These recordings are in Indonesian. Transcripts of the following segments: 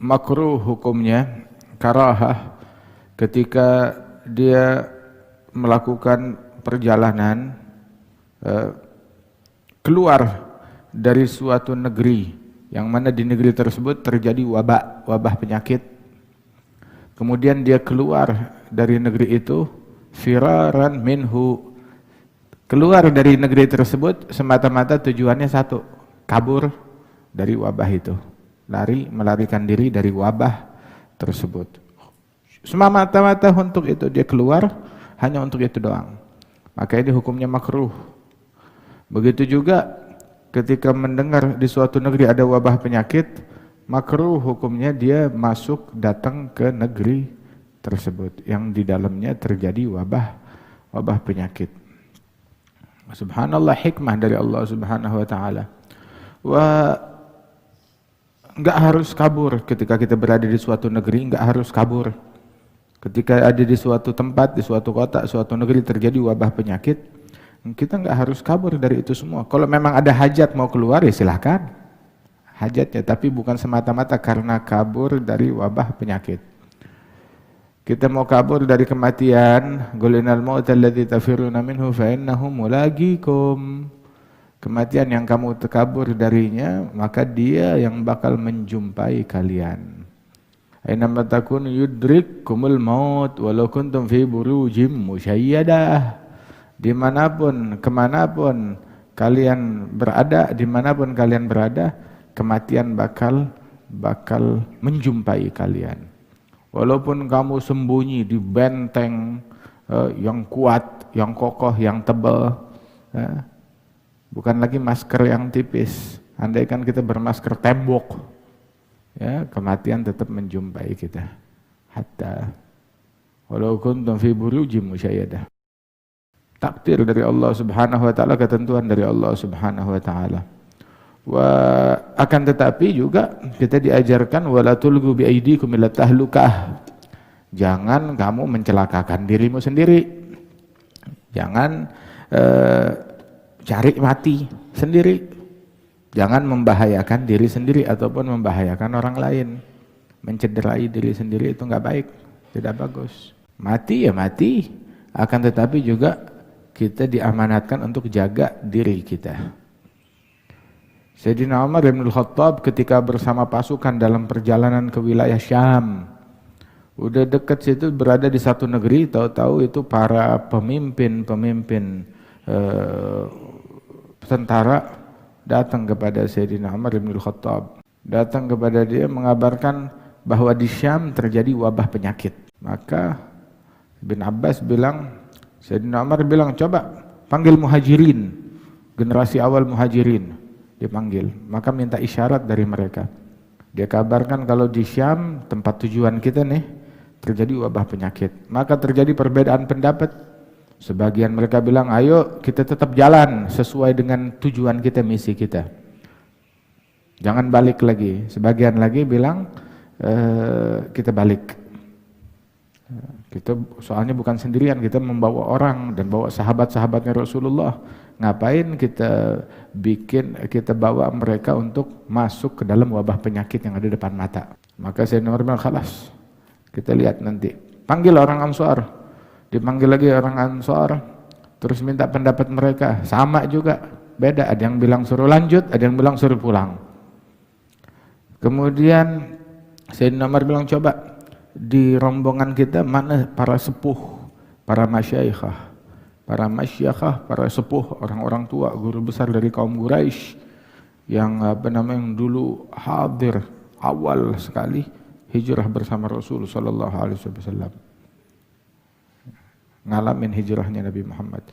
makruh hukumnya karahah ketika dia melakukan perjalanan keluar dari suatu negeri yang mana di negeri tersebut terjadi wabah penyakit. Kemudian dia keluar dari negeri itu firaran minhu, keluar dari negeri tersebut semata-mata tujuannya satu, kabur dari wabah itu, melarikan diri dari wabah tersebut. Semata-mata untuk itu dia keluar, hanya untuk itu doang. Maka ini hukumnya makruh. Begitu juga ketika mendengar di suatu negeri ada wabah penyakit, makruh hukumnya dia datang ke negeri tersebut yang di dalamnya terjadi wabah penyakit. Subhanallah, hikmah dari Allah Subhanahu wa taala. Enggak harus kabur ketika kita berada di suatu negeri, enggak harus kabur. Ketika ada di suatu tempat, di suatu kota, suatu negeri terjadi wabah penyakit, kita enggak harus kabur dari itu semua. Kalau memang ada hajat mau keluar, ya silahkan hajatnya, tapi bukan semata-mata karena kabur dari wabah penyakit. Kita mau kabur dari kematian, gulinal maut alladzi tafiruna minhu fa innahu mulaqikum. Kematian yang kamu kabur darinya, maka dia yang bakal menjumpai kalian. Ainama takun yudrikkumul maut walau kuntum fi burujim musyayyadah. Dimanapun, kemanapun kalian berada, kematian bakal menjumpai kalian. Walaupun kamu sembunyi di benteng yang kuat, yang kokoh, yang tebal, bukan lagi masker yang tipis. Andaikan kita bermasker tembok, ya, kematian tetap menjumpai kita. Hatta walau kuntum fi burujim musyayyadah. Takdir dari Allah Subhanahu wa taala, ketentuan dari Allah Subhanahu wa taala. Akan tetapi juga kita diajarkan wala tulgu bi aidikum ila tahlukah. Jangan kamu mencelakakan dirimu sendiri. Jangan cari mati sendiri. Jangan membahayakan diri sendiri ataupun membahayakan orang lain. Mencederai diri sendiri itu enggak baik, tidak bagus. Mati ya mati, akan tetapi juga kita diamanatkan untuk jaga diri kita. Sayyidina Umar bin Khattab ketika bersama pasukan dalam perjalanan ke wilayah Syam, udah dekat situ, berada di satu negeri, tahu-tahu itu para pemimpin tentara datang kepada Sayyidina Umar bin Khattab, datang kepada dia mengabarkan bahwa di Syam terjadi wabah penyakit. Maka Ibn Abbas bilang, Sayyidina Umar bilang, coba panggil muhajirin, generasi awal muhajirin. Dipanggil, maka minta isyarat dari mereka. Dia kabarkan kalau di Syam, tempat tujuan kita nih, terjadi wabah penyakit. Maka terjadi perbedaan pendapat. Sebagian mereka bilang, ayo kita tetap jalan sesuai dengan tujuan kita, misi kita. Jangan balik lagi. Sebagian lagi bilang, kita balik. Kita soalnya bukan sendirian, kita membawa orang dan bawa sahabat-sahabatnya Rasulullah. Ngapain kita bawa mereka untuk masuk ke dalam wabah penyakit yang ada depan mata? Maka saya bilang, khalas, kita lihat nanti. Panggil orang Ansar, dipanggil lagi orang Ansar, terus minta pendapat mereka. Sama juga, beda. Ada yang bilang suruh lanjut, ada yang bilang suruh pulang. Kemudian Sayyidina Umar bilang, coba di rombongan kita mana para sepuh, para masyaikhah, para sepuh, orang-orang tua, guru besar dari kaum Quraisy yang yang dulu hadir awal sekali hijrah bersama Rasul sallallahu alaihi wasallam, ngalamin hijrahnya Nabi Muhammad.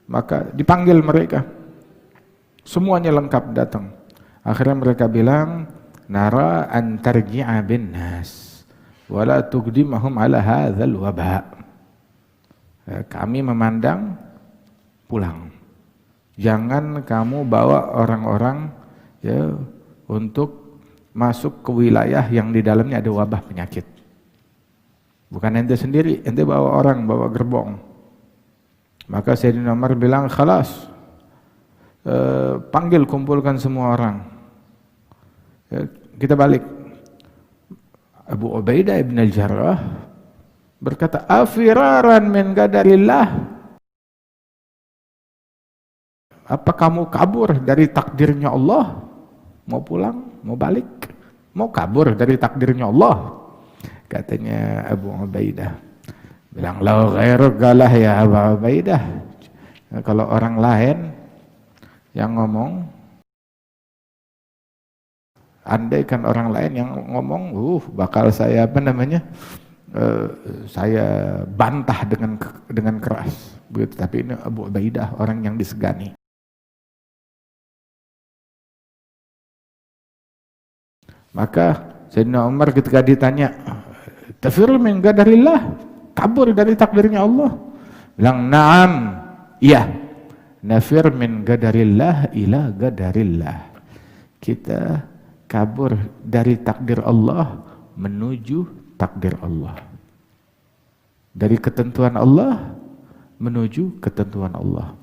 Maka dipanggil mereka, semuanya lengkap datang. Akhirnya mereka bilang, nara an tarji'a bin nas wala tuqdimahum ala hadzal waba. Kami memandang pulang. Jangan kamu bawa orang-orang ya untuk masuk ke wilayah yang di dalamnya ada wabah penyakit. Bukan ente sendiri, ente bawa orang, bawa gerbong. Maka Sayyidina Umar bilang, khalas, kumpulkan semua orang. Kita balik. Abu Ubaidah ibn al-Jarrah berkata, afiraran min qadarillah, apa kamu kabur dari takdirnya Allah? Mau pulang, mau balik, mau kabur dari takdirnya Allah? Katanya Abu Ubaidah, bilang, lau ghairukalah ya Abu Ubaidah, kalau orang lain yang ngomong, andaikan orang lain yang ngomong, bakal saya saya bantah dengan keras. Begitu. Tapi ini Abu Ubaidah, orang yang disegani. Maka Sayyidina Umar ketika ditanya, tafir min qadarillah, kabur dari takdirnya Allah, bilang, na'am, iya, nafir min qadarillah ila qadarillah, kita kabur dari takdir Allah menuju takdir Allah, dari ketentuan Allah menuju ketentuan Allah.